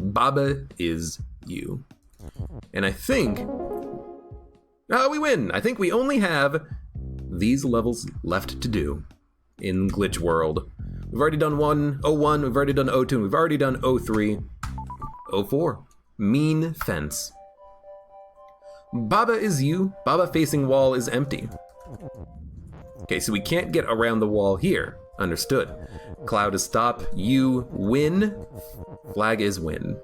BaBa is you. And I think... we win! I think we only have these levels left to do in Glitch World. We've already done 01, we've already done 02, and we've already done 03. 04. Mean Fence. BaBa is you. BaBa facing wall is empty. Okay, so we can't get around the wall here. Understood. Cloud is stop. You win. Flag is win.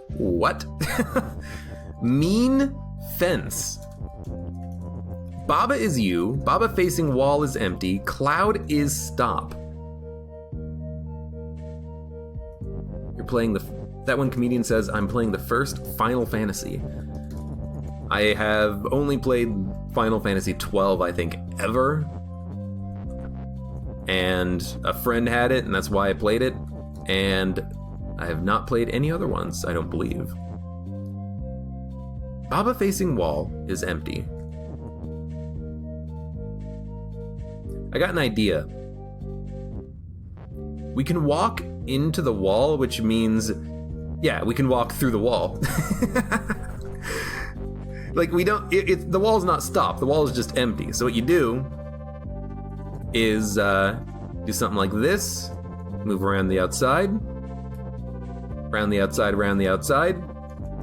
What? Mean Fence. BaBa is you. BaBa facing wall is empty. Cloud is stop. You're playing that one comedian says, I'm playing the first Final Fantasy. I have only played Final Fantasy 12, I think, ever. And a friend had it, and that's why I played it. And I have not played any other ones, I don't believe. BaBa facing wall is empty. I got an idea. We can walk into the wall, which means, yeah, we can walk through the wall. Like, we don't, the wall's not stopped, the wall is just empty. So what you do is do something like this, move around the outside, around the outside, around the outside,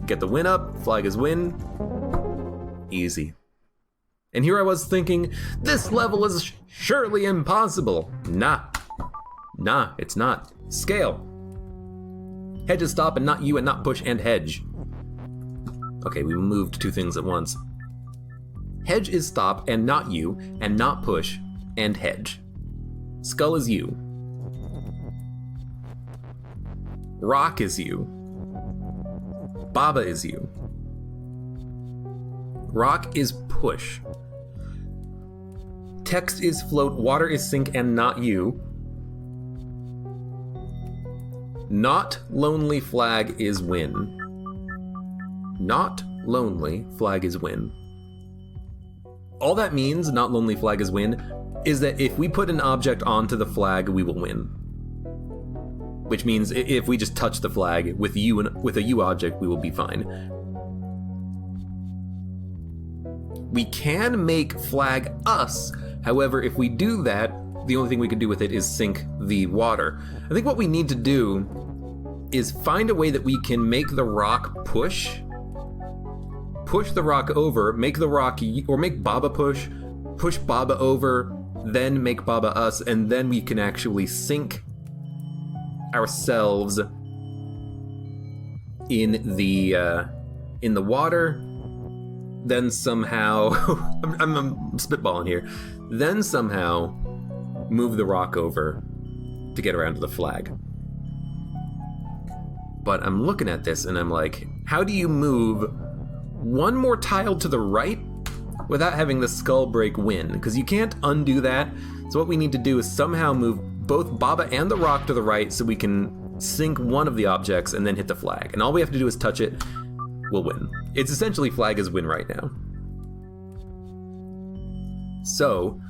get the win up, flag is win, easy. And here I was thinking, this level is surely impossible. Nah, it's not. Scale. Hedge is stop and not you and not push and hedge. Okay, we moved two things at once. Hedge is stop and not you and not push and hedge. Skull is you. Rock is you. BaBa is you. Rock is push. Text is float, water is sink and not you. Not lonely flag is win. Not lonely flag is win. All that means, not lonely flag is win, is that if we put an object onto the flag, we will win. Which means if we just touch the flag with a U object, we will be fine. We can make flag us. However, if we do that, the only thing we can do with it is sink the water. I think what we need to do is find a way that we can make the rock push the rock over, make the rock, or make BaBa push BaBa over, then make BaBa us, and then we can actually sink ourselves in the water. Then somehow, I'm spitballing here. Then somehow move the rock over to get around to the flag. But I'm looking at this and I'm like, how do you move one more tile to the right without having the skull break win? Because you can't undo that. So what we need to do is somehow move both BaBa and the rock to the right so we can sink one of the objects and then hit the flag. And all we have to do is touch it, we'll win. It's essentially flag is win right now. So,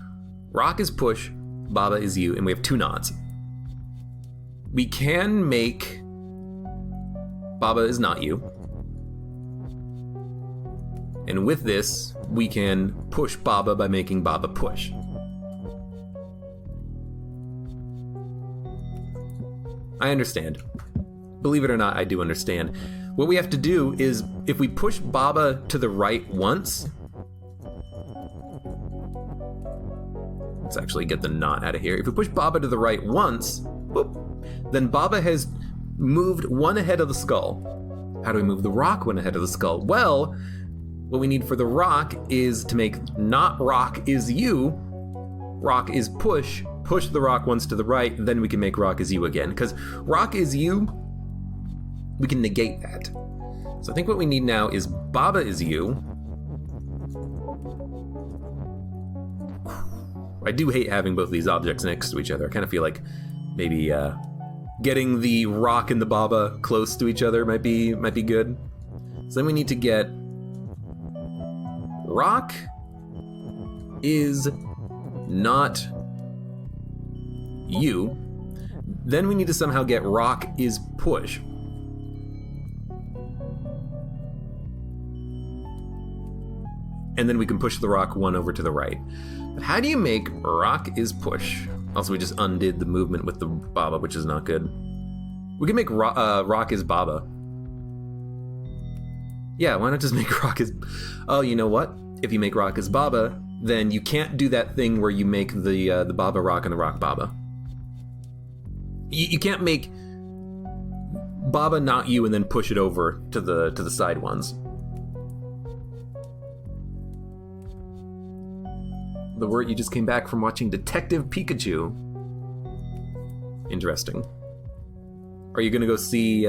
rock is push, BaBa is you, and we have two nods. We can make BaBa is not you. And with this, we can push BaBa by making BaBa push. I understand. Believe it or not, I do understand. What we have to do is, if we push BaBa to the right once... Let's actually get the knot out of here. If we push BaBa to the right once, boop, then BaBa has moved one ahead of the skull. How do we move the rock one ahead of the skull? Well, what we need for the rock is to make not rock is you, rock is push the rock once to the right, then we can make rock is you again. Because rock is you, we can negate that. So I think what we need now is BaBa is you. I do hate having both these objects next to each other. I kind of feel like maybe getting the rock and the BaBa close to each other might be good. So then we need to get rock is not you. Then we need to somehow get rock is push. And then we can push the rock one over to the right. But how do you make rock is push? Also, we just undid the movement with the BaBa, which is not good. We can make rock is BaBa. Yeah, why not just make rock is... Oh, you know what? If you make rock is BaBa, then you can't do that thing where you make the BaBa rock and the rock BaBa. You can't make BaBa not you and then push it over to the side ones. The word you just came back from watching Detective Pikachu. Interesting. Are you gonna go see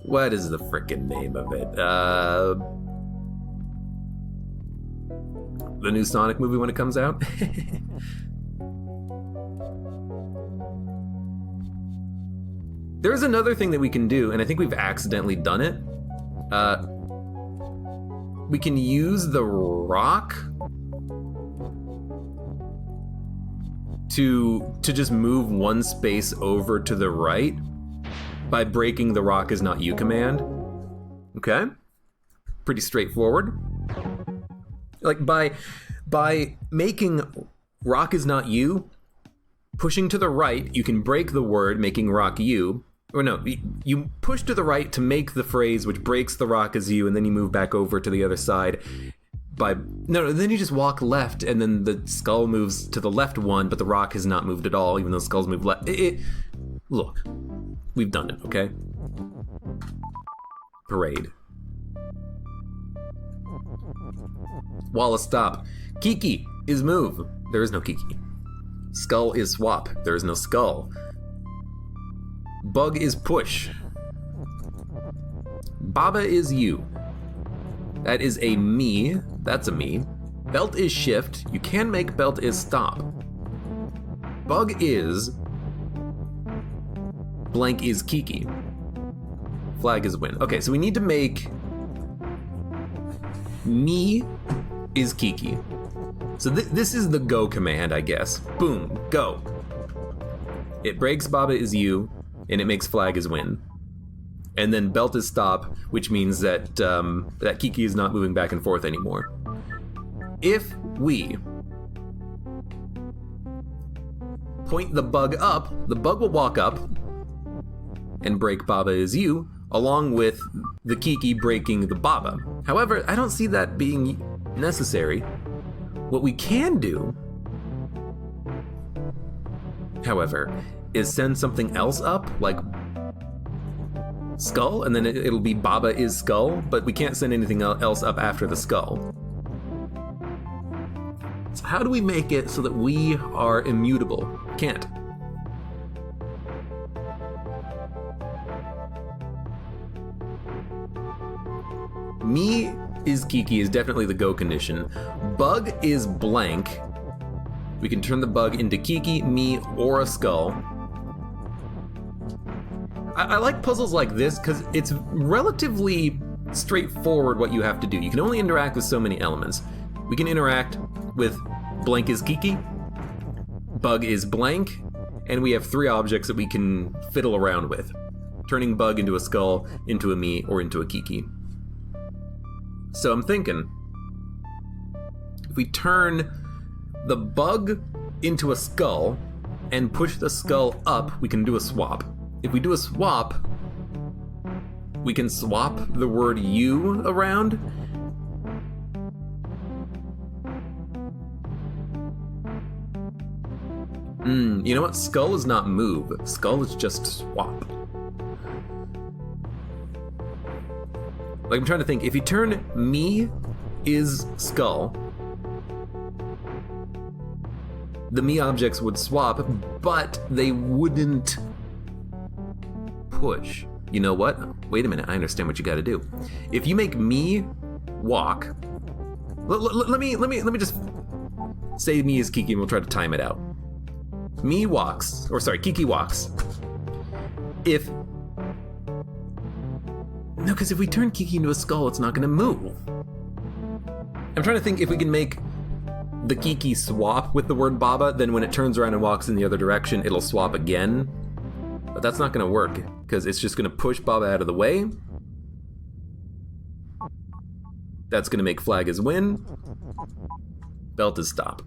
what is the frickin' name of it? The new Sonic movie when it comes out? There's another thing that we can do, and I think we've accidentally done it. We can use the rock to just move one space over to the right by breaking the rock is not you command. Okay? Pretty straightforward. Like by making rock is not you, pushing to the right, you can break the word making rock you. Or no, you push to the right to make the phrase which breaks the rock as you, and then you move back over to the other side. Then you just walk left, and then the skull moves to the left one, but the rock has not moved at all, even though the skulls move left. Look, we've done it, okay? Parade. Wallace, stop. Kiki is move. There is no Kiki. Skull is swap. There is no skull. Bug is push. BaBa is you. That is a me. That's a me. Belt is shift. You can make belt is stop. Bug is... Blank is Kiki. Flag is win. Okay, so we need to make... Me is Kiki. So this is the go command, I guess. Boom, go. It breaks BaBa is you, and it makes flag is win. And then belt is stop, which means that that Kiki is not moving back and forth anymore. If we point the bug up, the bug will walk up and break BaBa is you, along with the Kiki breaking the BaBa. However, I don't see that being necessary. What we can do, however, is send something else up, like skull, and then it'll be BaBa is skull, but we can't send anything else up after the skull. So how do we make it so that we are immutable? Can't. Me is Kiki is definitely the go condition. Bug is blank. We can turn the bug into Kiki, me, or a skull. I like puzzles like this because it's relatively straightforward what you have to do. You can only interact with so many elements. We can interact with blank is Kiki, bug is blank, and we have 3 objects that we can fiddle around with. Turning bug into a skull, into a me, or into a Kiki. So I'm thinking, if we turn the bug into a skull and push the skull up, we can do a swap. If we do a swap, we can swap the word you around. You know what? Skull is not move. Skull is just swap. Like, I'm trying to think, if you turn me is skull, the me objects would swap, but they wouldn't push. You know what? Wait a minute, I understand what you gotta do. If you make me walk, let me just say me is Kiki and we'll try to time it out. Me walks, or sorry, Kiki walks. No, because if we turn Kiki into a skull, it's not gonna move. I'm trying to think if we can make the Kiki swap with the word BaBa, then when it turns around and walks in the other direction, it'll swap again. But that's not going to work, because it's just going to push BaBa out of the way. That's going to make flag is win. Belt is stop.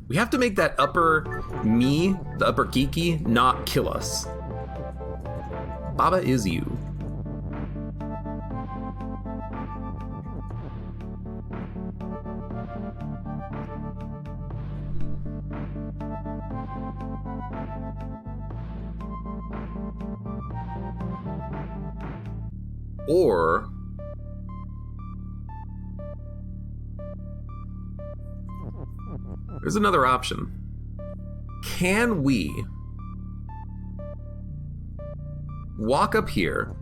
We have to make that upper me, the upper Kiki, not kill us. BaBa is you. Or there's another option. Can we walk up here,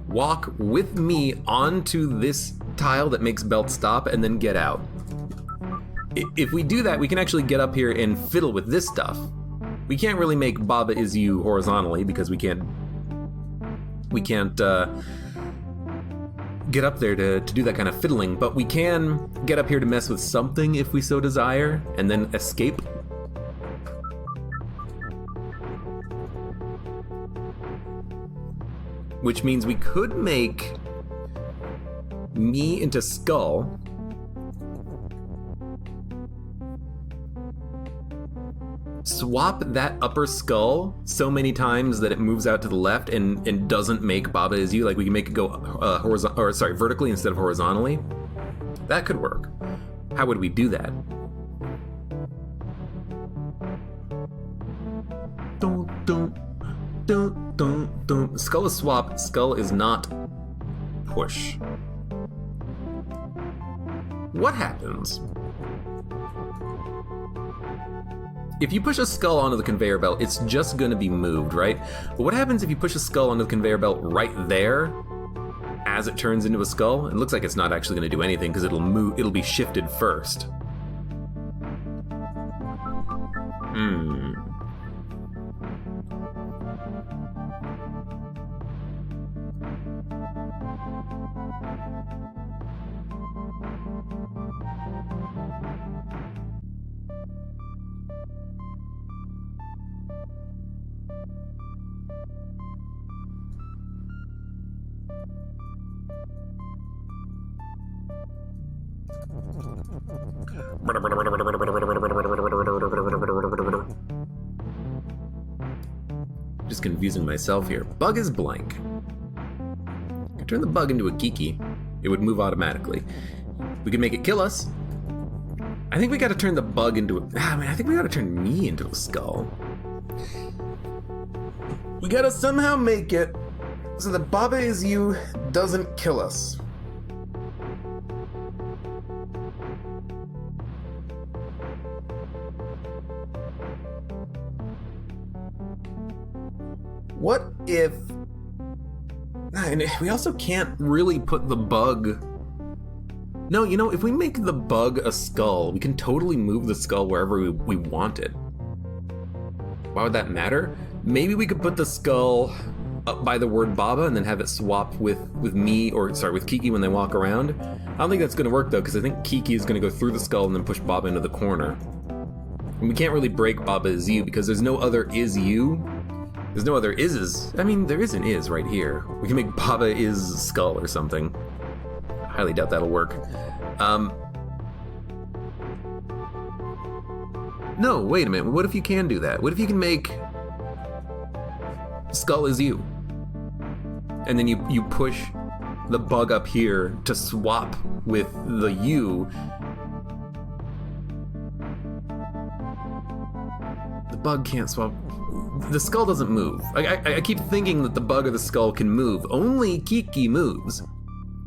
walk with me onto this tile that makes belt stop, and then get out? If we do that, we can actually get up here and fiddle with this stuff. We can't really make BaBa is you horizontally because we can't get up there to do that kind of fiddling, but we can get up here to mess with something if we so desire, and then escape. Which means we could make me into skull. Swap that upper skull so many times that it moves out to the left and doesn't make BaBa is you. Like we can make it go vertically instead of horizontally. That could work. How would we do that? Don't. Skull is swap. Skull is not push. What happens if you push a skull onto the conveyor belt? It's just going to be moved, right? But what happens if you push a skull onto the conveyor belt right there as it turns into a skull? It looks like it's not actually going to do anything because it'll be shifted first. Just confusing myself here. Bug is blank. I turn the bug into a Kiki, it would move automatically. We can make it kill us. I think we gotta turn the bug into I think we gotta turn me into a skull. We gotta somehow make it so that BaBa is you doesn't kill us. What if... And we also can't really put the bug... No, you know, if we make the bug a skull, we can totally move the skull wherever we want it. Why would that matter? Maybe we could put the skull up by the word BaBa and then have it swap with me, or sorry, with Kiki when they walk around. I don't think that's gonna work though, because I think Kiki is gonna go through the skull and then push BaBa into the corner. And we can't really break BaBa is you because there's no other is you. There's no other is's. I mean, there is an is right here. We can make BaBa is skull or something. I highly doubt that'll work. No, wait a minute. What if you can do that? What if you can make skull is you? And then you push the bug up here to swap with the you. The bug can't swap. The skull doesn't move. I keep thinking that the bug or the skull can move. Only Kiki moves.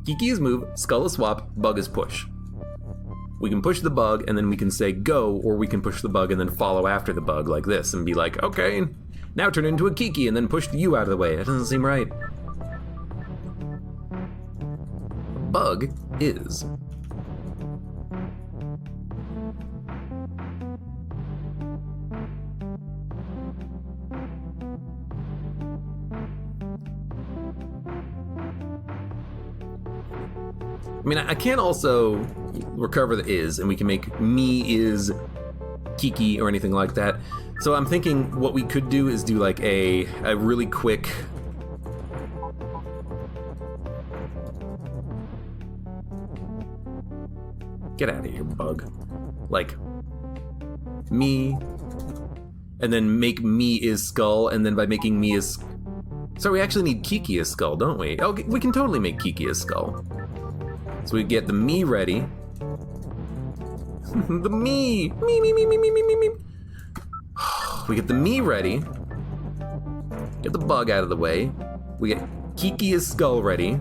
Kiki is move, skull is swap, bug is push. We can push the bug and then we can say go, or we can push the bug and then follow after the bug like this and be like, okay, now turn into a Kiki and then push the you out of the way. That doesn't seem right. Bug is. I mean, I can't also recover the is, and we can make me is Kiki or anything like that. So I'm thinking what we could do is do like a really quick... Get out of here, bug. Like, me, and then make me is skull, and then by making me is... So we actually need Kiki as skull, don't we? Oh, we can totally make Kiki as skull. So we get the me ready. The me! Me. We get the me ready. Get the bug out of the way. We get Kiki as skull ready.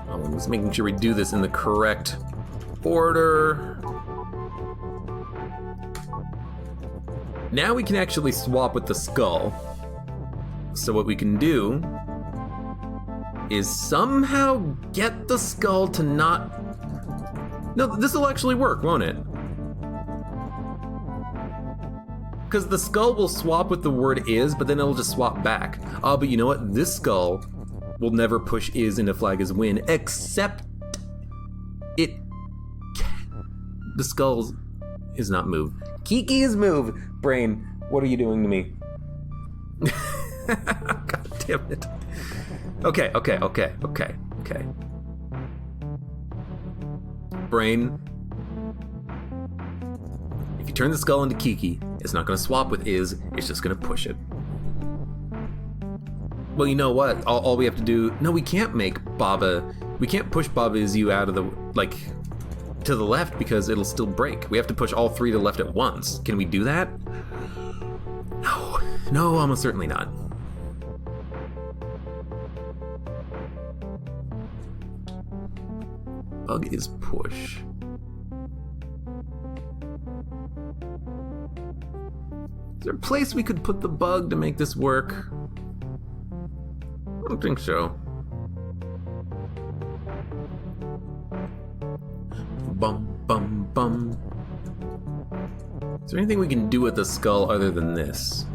I'm just making sure we do this in the correct order. Now we can actually swap with the skull. So what we can do is somehow get the skull to not... No, this will actually work, won't it? Because the skull will swap with the word is, but then it'll just swap back. Oh, but you know what? This skull will never push is into flag as win, except it... The skull is not move. Kiki is move. Brain, what are you doing to me? God damn it. Okay. Brain, if you turn the skull into Kiki, it's not going to swap with is, it's just going to push it. Well, you know what? All we have to do... No, we can't make BaBa... We can't push BaBa is you out of the... Like, to the left because it'll still break. We have to push all three to the left at once. Can we do that? No, almost certainly not. Bug is push. Is there a place we could put the bug to make this work? I don't think so. Bum. Is there anything we can do with the skull other than this?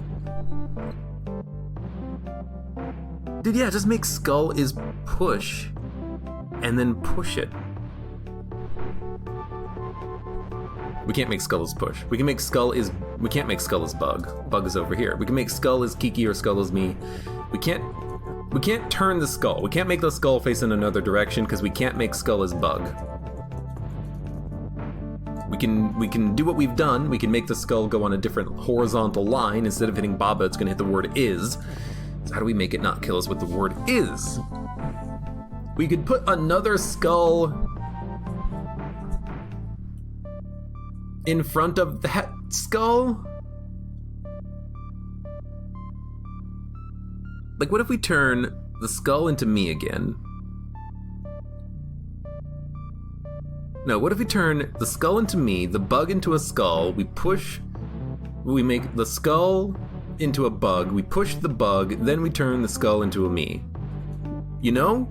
Dude, yeah, just make skull is push and then push it. We can't make skull as push. We can make skull is... We can't make skull as bug. Bug is over here. We can make skull as Kiki or skull as me. We can't turn the skull. We can't make the skull face in another direction because we can't make skull as bug. We can do what we've done. We can make the skull go on a different horizontal line. Instead of hitting BaBa, it's gonna hit the word is. So how do we make it not kill us with the word is? We could put another skull in front of that skull? Like, what if we turn the skull into me again? No, what if we turn the skull into me, the bug into a skull, we make the skull into a bug, we push the bug, then we turn the skull into a me. You know?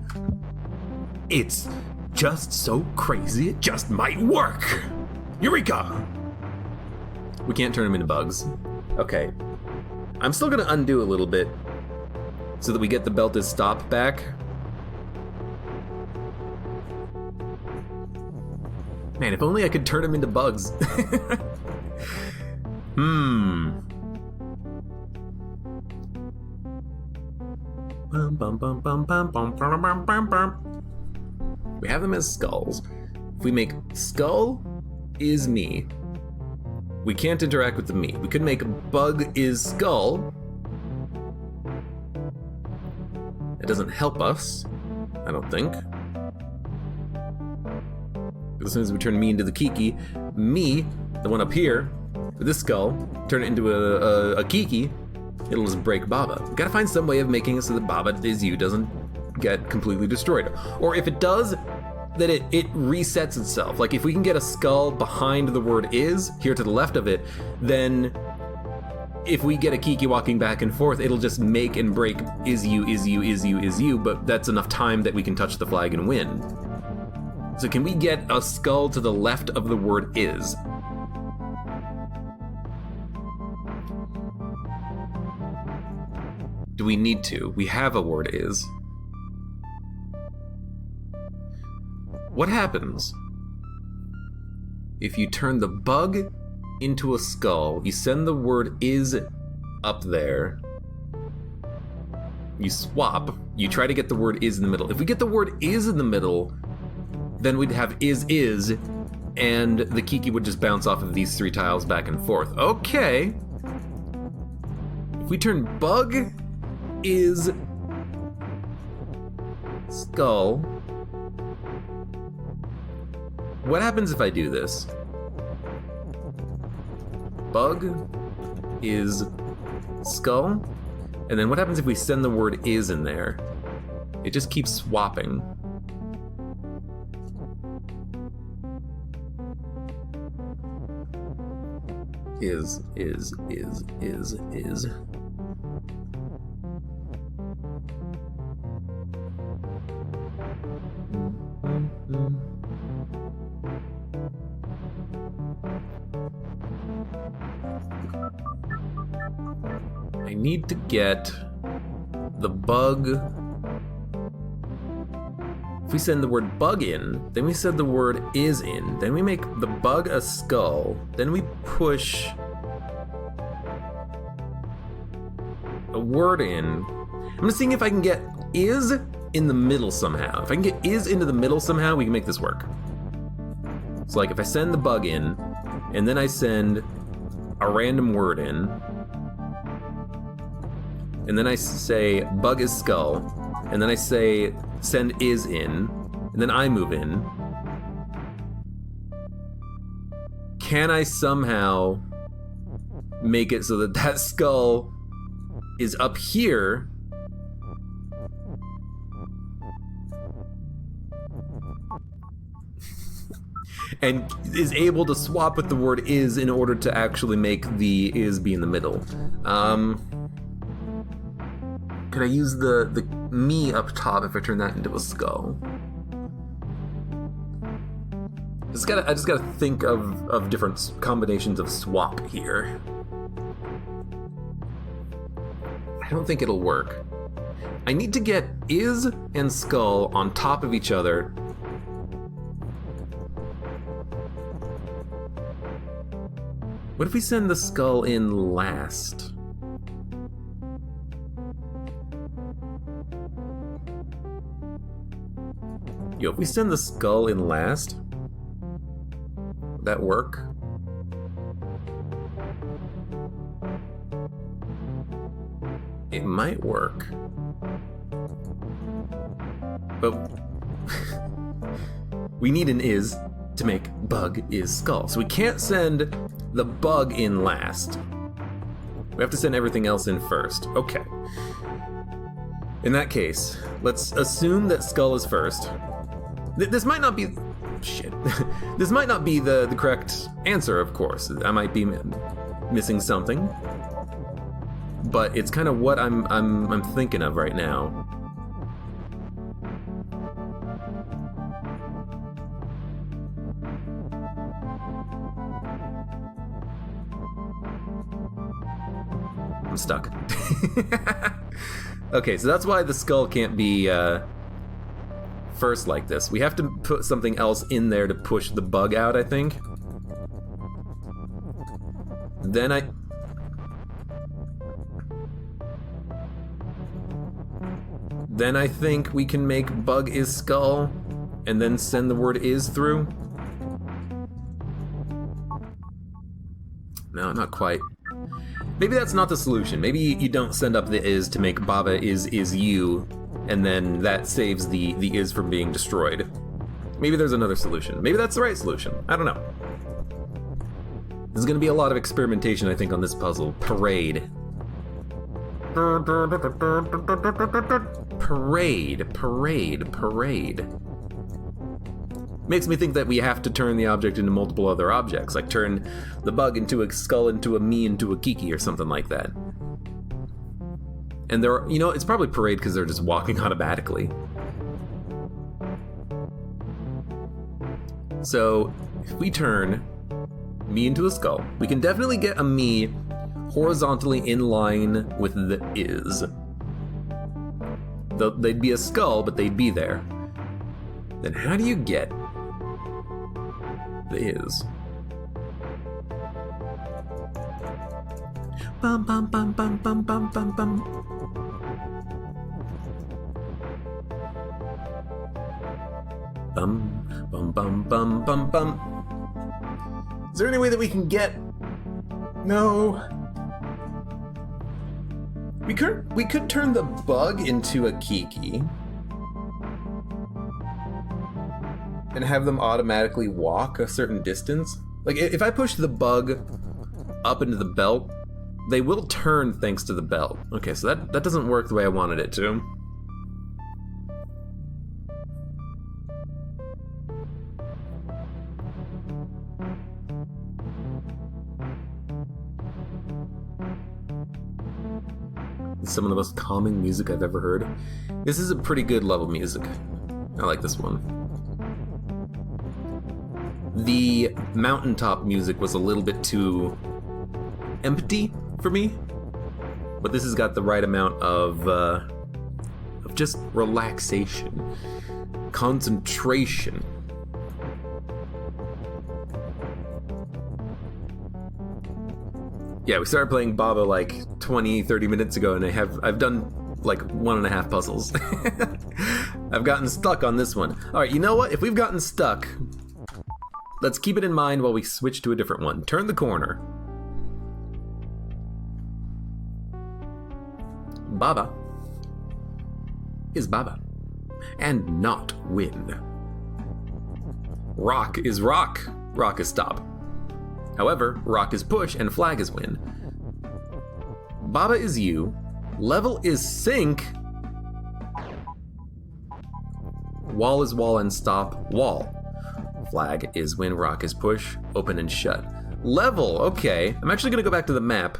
It's just so crazy, it just might work! Eureka! We can't turn them into bugs. Okay. I'm still gonna undo a little bit so that we get the belted stop back. Man, if only I could turn them into bugs. We have them as skulls. If we make skull is me, we can't interact with the me. We could make bug is skull. It doesn't help us, I don't think. As soon as we turn me into the Kiki, me, the one up here, with this skull, turn it into a Kiki, it'll just break BaBa. We gotta find some way of making it so that BaBa is you doesn't get completely destroyed. Or if it does, that it resets itself. Like if we can get a skull behind the word is, here to the left of it, then if we get a Kiki walking back and forth, it'll just make and break is you, but that's enough time that we can touch the flag and win. So can we get a skull to the left of the word is? do we need to? We have a word is. What happens if you turn the bug into a skull? You send the word is up there. You swap. You try to get the word is in the middle. If we get the word is in the middle, then we'd have is, and the Kiki would just bounce off of these 3 tiles back and forth. Okay. If we turn bug is skull, what happens if I do this? Bug is skull, and then what happens if we send the word is in there? It just keeps swapping. Is. I need to get the bug. If we send the word bug in, then we send the word is in, then we make the bug a skull, then we push a word in. I'm just seeing if I can get is in the middle somehow. If I can get is into the middle somehow, we can make this work. So like if I send the bug in, and then I send a random word in, and then I say bug is skull, and then I say send is in, and then I move in. Can I somehow make it so that that skull is up here? And is able to swap with the word is in order to actually make the is be in the middle. Could I use the me up top if I turn that into a skull? I just gotta think of different combinations of swap here. I don't think it'll work. I need to get is and skull on top of each other. What if we send the skull in last? Yo, if we send the skull in last, would that work? It might work. But we need an is to make bug is skull. So we can't send the bug in last. We have to send everything else in first. Okay. In that case, let's assume that skull is first. This might not be... Shit. This might not be the correct answer, of course. I might be missing something. But it's kind of what I'm thinking of right now. I'm stuck. Okay, so that's why the skull can't be first like this. We have to put something else in there to push the bug out, I think. Then I think we can make bug is skull and then send the word is through. No, not quite. Maybe that's not the solution. Maybe you don't send up the is to make BaBa is you, and then that saves the is from being destroyed. Maybe there's another solution. Maybe that's the right solution. I don't know. There's gonna be a lot of experimentation, I think, on this puzzle. Parade. Parade. Makes me think that we have to turn the object into multiple other objects, like turn the bug into a skull, into a me, into a Kiki, or something like that. And they're, you know, it's probably parade because they're just walking automatically. So, if we turn me into a skull, we can definitely get a me horizontally in line with the is. They'd be a skull, but they'd be there. Then how do you get the is? Bum bum bum bum bum bum bum bum. Bum bum bum bum bum bum. Is there any way that we can get? No. We could turn the bug into a Kiki and have them automatically walk a certain distance. Like if I push the bug up into the belt, they will turn thanks to the belt. Okay, so that doesn't work the way I wanted it to. It's some of the most calming music I've ever heard. This is a pretty good level music. I like this one. The mountaintop music was a little bit too empty for me, but this has got the right amount of just relaxation, concentration. Yeah, we started playing BaBa like 20-30 minutes ago, and I've done like 1.5 puzzles. I've gotten stuck on this one. All right, you know what? If we've gotten stuck, let's keep it in mind while we switch to a different one. Turn the corner. BaBa is BaBa, and not win. Rock is rock. Rock is stop. However, rock is push and flag is win. BaBa is you. Level is sync. Wall is wall and stop wall. Flag is win, rock is push, open and shut. Level, okay. I'm actually gonna go back to the map.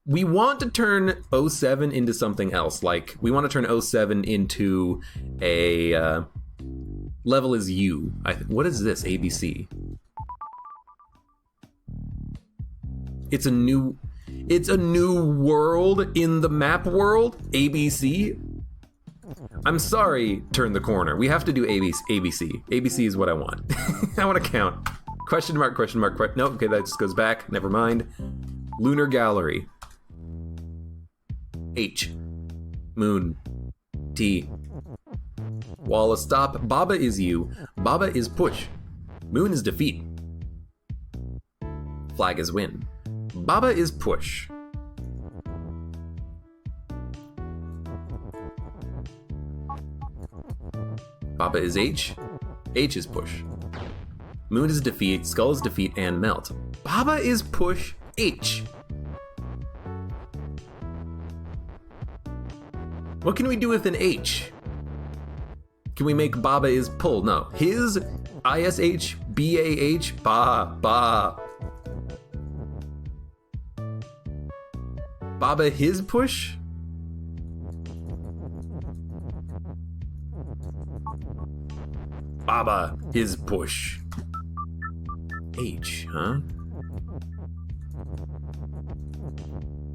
We want to turn 07 into something else. Like, we want to turn 07 into a level is U. What is this? ABC. It's a new world in the map world. ABC. I'm sorry, turn the corner. We have to do ABC. ABC is what I want. I want to count. Question mark, question mark, no, okay, that just goes back. Never mind. Lunar Gallery. H. Moon. T. Wall is stop. BaBa is you. BaBa is push. Moon is defeat. Flag is win. BaBa is push. BaBa is H. H is push. Moon is defeat. Skull is defeat and melt. BaBa is push H. What can we do with an H? Can we make BaBa is pull? No. His ISH BAH ba. BaBa his push? BaBa his push. H, huh?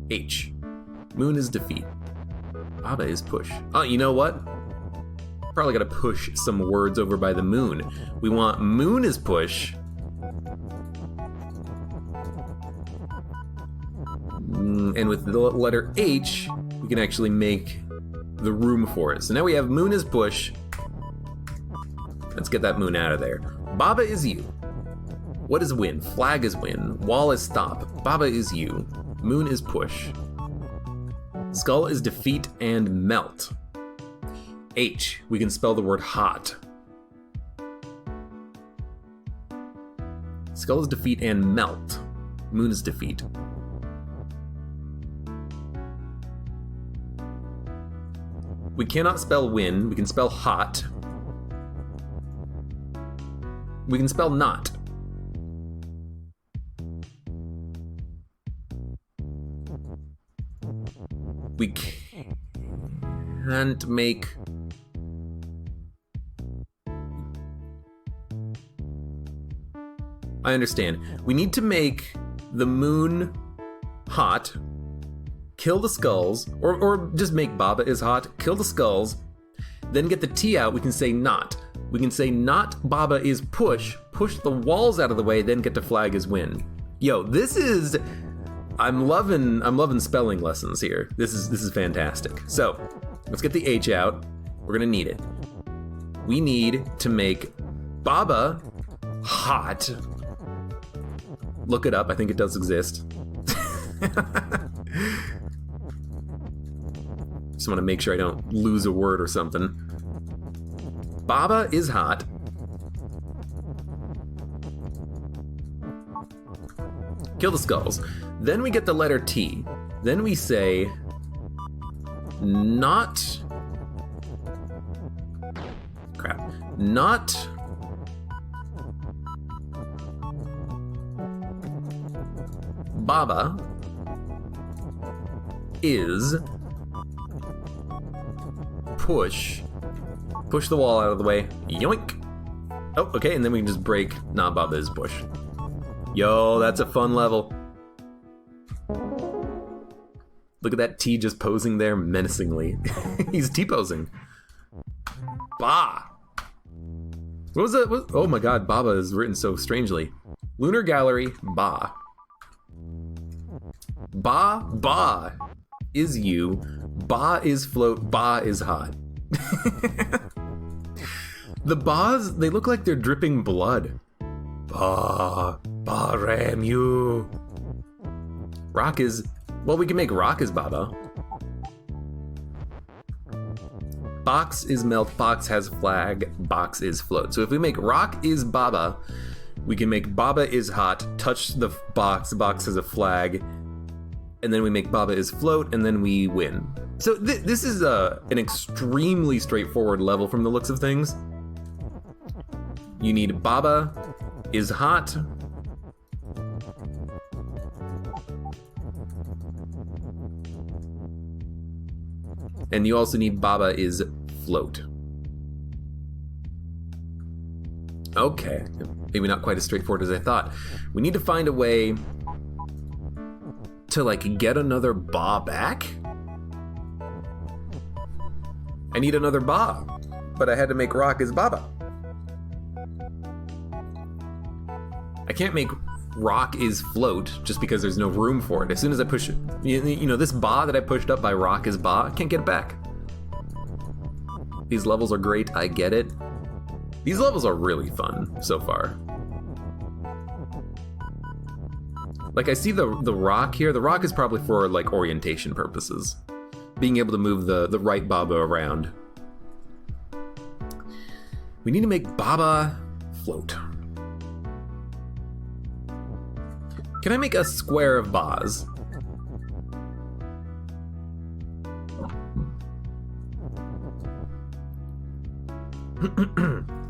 H. Moon is defeat. BaBa is push. Oh, you know what? Probably gotta push some words over by the moon. We want moon is push. And with the letter H, we can actually make the room for it. So now we have moon is push. Let's get that moon out of there. BaBa is you. What is win? Flag is win. Wall is stop. BaBa is you. Moon is push. Skull is defeat and melt. H, we can spell the word hot. Skull is defeat and melt. Moon is defeat. We cannot spell win. We can spell hot. We can spell not. We can't make... I understand. We need to make the moon hot kill the skulls, or just make BaBa is hot, kill the skulls, then get the T out, we can say not. We can say not BaBa is push the walls out of the way, then get to flag is win. Yo, this is, I'm loving spelling lessons here. This is fantastic. So, let's get the H out. We're gonna need it. We need to make BaBa hot. Look it up, I think it does exist. Just want to make sure I don't lose a word or something. BaBa is hot. Kill the skulls. Then we get the letter T. Then we say not... Crap. Not... BaBa is push the wall out of the way, yoink. Oh, okay, and then we can just break not BaBa is push. Yo, that's a fun level. Look at that T just posing there menacingly. He's T-posing. Ba. What was that? Oh my god, BaBa is written so strangely. Lunar Gallery, Ba. Ba is you, Ba is float, Ba is hot. The Bas, they look like they're dripping blood. Ba ram you. Rock is, well, we can make rock is BaBa. Box is melt, box has flag, box is float. So if we make rock is BaBa, we can make BaBa is hot, touch the box has a flag, and then we make BaBa is float, and then we win. So this is an extremely straightforward level from the looks of things. You need BaBa is hot. And you also need BaBa is float. Okay, maybe not quite as straightforward as I thought. We need to find a way to like get another Ba back. I need another Ba, but I had to make rock as BaBa. I can't make rock is float just because there's no room for it. As soon as I push it, you know, this Ba that I pushed up by rock is Ba, I can't get it back. These levels are great, I get it. These levels are really fun so far. Like I see the rock here. The rock is probably for like orientation purposes. Being able to move the right BaBa around. We need to make BaBa float. Can I make a square of Bas?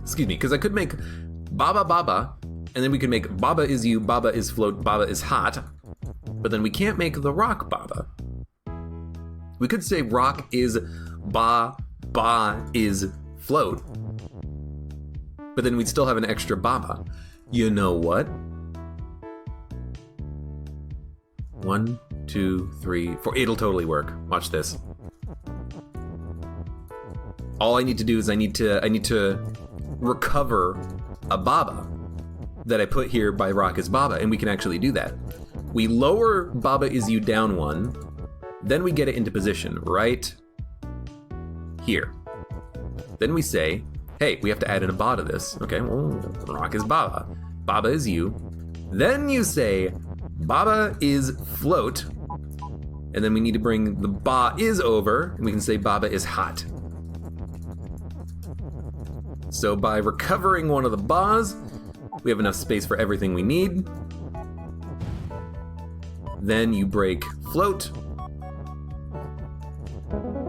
Excuse me, because I could make BaBa, and then we could make BaBa is you, BaBa is float, BaBa is hot, but then we can't make the rock BaBa. We could say rock is Ba is float, but then we'd still have an extra BaBa. You know what? 1, 2, 3, 4. It'll totally work. Watch this. All I need to do is I need to recover a BaBa that I put here by rock is BaBa, and we can actually do that. We lower BaBa is you down 1, then we get it into position right here. Then we say, hey, we have to add in a Ba to this. Okay, well, rock is BaBa. BaBa is you. Then you say, BaBa is float, and then we need to bring the Ba is over, and we can say BaBa is hot. So by recovering one of the Bas, we have enough space for everything we need. Then you break float,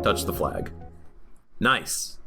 touch the flag. Nice.